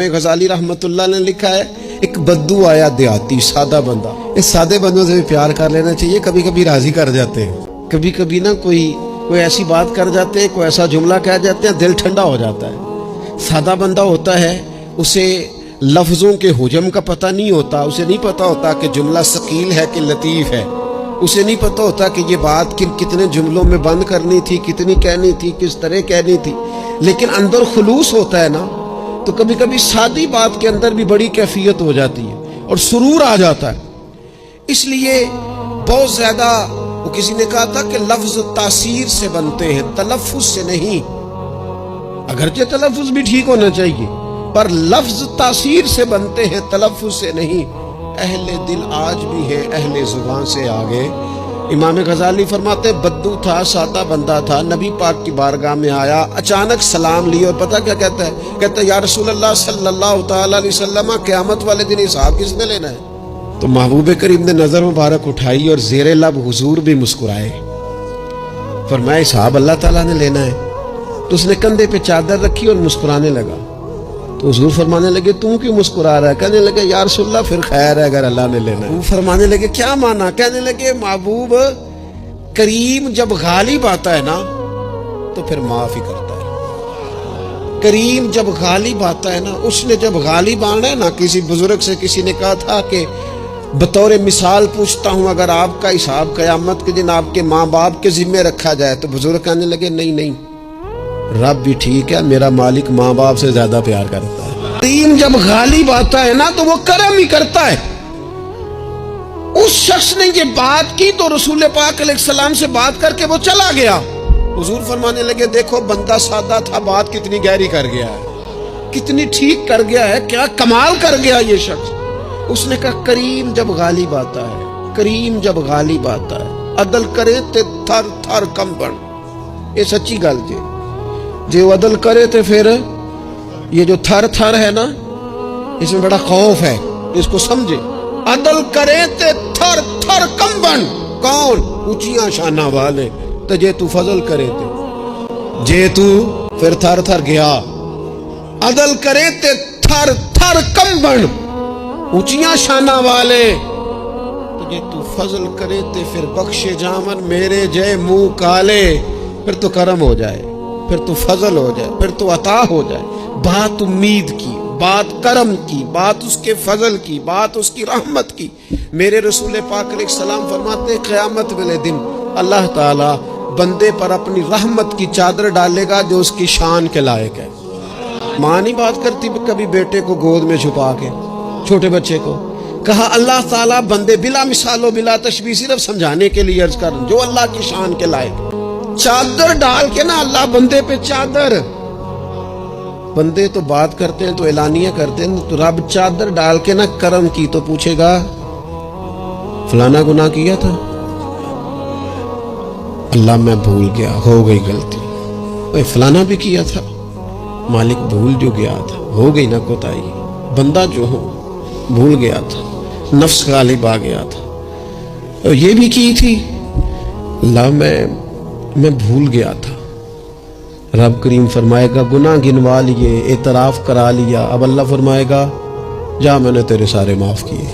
غزالی رحمتullah نے لکھا ہے ایک بدو آیا دیہاتی سادہ بندہ. اس سادے بندوں سے بھی پیار کر لینا چاہیے. کبھی کبھی راضی کر جاتے ہیں, کبھی کبھی نا کوئی ایسی بات کر جاتے ہیں, کوئی ایسا جملہ کہہ جاتے ہیں, دل ٹھنڈا ہو جاتا ہے. سادہ بندہ ہوتا ہے, اسے لفظوں کے حجم کا پتہ نہیں ہوتا, اسے نہیں پتہ ہوتا کہ جملہ ثقیل ہے کہ لطیف ہے, اسے نہیں پتہ ہوتا کہ یہ بات کتنے جملوں میں بند کرنی تھی, کتنی کہنی تھی, کس طرح کہنی تھی. لیکن اندر خلوص ہوتا ہے نا, تو کبھی کبھی سادی بات کے اندر بھی بڑی کیفیت ہو جاتی ہے اور سرور آ جاتا ہے. اس لیے بہت زیادہ وہ کسی نے کہا تھا کہ لفظ تاثیر سے بنتے ہیں, تلفظ سے نہیں. اگرچہ تلفظ بھی ٹھیک ہونا چاہیے, پر لفظ تاثیر سے بنتے ہیں, تلفظ سے نہیں. اہل دل آج بھی ہیں اہل زبان سے آگے. امام غزالی فرماتے بدو تھا, سادہ بندہ تھا, نبی پاک کی بارگاہ میں آیا, اچانک سلام لی اور پتہ کیا کہتا ہے, کہتا ہے یا رسول اللہ صلی اللہ تعالیٰ علیہ وسلم, قیامت والے دن حساب کس نے لینا ہے؟ تو محبوب کریم نے نظر مبارک اٹھائی اور زیر لب حضور بھی مسکرائے, فرمایا حساب اللہ تعالیٰ نے لینا ہے. تو اس نے کندھے پہ چادر رکھی اور مسکرانے لگا. تو حضور فرمانے لگے تم کیوں مسکرا رہا ہے؟ کہنے لگے یا رسول اللہ پھر خیر ہے اگر اللہ نے لینا ہے. وہ فرمانے لگے کیا مانا؟ کہنے لگے محبوب کریم جب غالب آتا ہے نا تو پھر معاف ہی کرتا ہے. کریم جب غالب آتا ہے نا, اس نے جب غالب آنا ہے نا, کسی بزرگ سے کسی نے کہا تھا کہ بطور مثال پوچھتا ہوں, اگر آپ کا حساب قیامت کے دن آپ کے ماں باپ کے ذمے رکھا جائے, تو بزرگ کہنے لگے نہیں, رب بھی ٹھیک ہے, میرا مالک ماں باپ سے زیادہ پیار کرتا ہے. کریم جب غالب آتا ہے نا تو وہ کرم ہی کرتا ہے. اس شخص نے یہ بات کی تو رسول پاک علیہ السلام سے بات کر کے وہ چلا گیا. حضور فرمانے لگے دیکھو بندہ سادہ تھا, بات کتنی گہری کر گیا ہے, کتنی ٹھیک کر گیا ہے, کیا کمال کر گیا یہ شخص. اس نے کہا کریم جب غالب آتا ہے, کریم جب غالب آتا ہے, عدل کرے تے تھر تھر کمبن. یہ سچی گل جی, جو عدل کرے تے پھر یہ جو تھر تھر ہے نا, اس میں بڑا خوف ہے, اس کو سمجھے. عدل کرے تے تھر تھر کمبن. کون؟ اونچیاں شانہ والے. تو جے تو فضل کرے تے, جے تو پھر تھر تھر گیا. عدل کرے تے تھر تھر کمبن, اونچیاں شانہ والے. تو جے تو فضل کرے تے پھر بخشے جامن میرے جے منہ کالے. پھر تو کرم ہو جائے, پھر تو فضل ہو جائے, پھر تو عطا ہو جائے. بات امید کی, بات کرم کی, بات اس کے فضل کی, بات اس کی رحمت کی. میرے رسول پاک علیہ السلام فرماتے ہیں قیامت والے دن اللہ تعالی بندے پر اپنی رحمت کی چادر ڈالے گا جو اس کی شان کے لائق ہے. ماں نہیں بات کرتی کبھی بیٹے کو گود میں چھپا کے, چھوٹے بچے کو. کہا اللہ تعالیٰ بندے بلا مثال و بلا تشبیہ صرف سمجھانے کے لیے عرض کر جو اللہ کی شان کے لائق. چادر ڈال کے نا اللہ بندے پہ چادر, بندے تو بات کرتے ہیں تو اعلانیہ کرتے ہیں, تو رب چادر ڈال کے نا کرم کی تو پوچھے گا فلانا گناہ کیا تھا, اللہ میں بھول گیا, ہو گئی غلطی. فلانا بھی کیا تھا, مالک بھول جو گیا تھا, ہو گئی نا کوتاہی. بندہ جو ہو بھول گیا تھا, نفس غالب آ گیا تھا, یہ بھی کی تھی اللہ میں بھول گیا تھا. رب کریم فرمائے گا گناہ گنوا لیے, اعتراف کرا لیا. اب اللہ فرمائے گا جا میں نے تیرے سارے معاف کیے.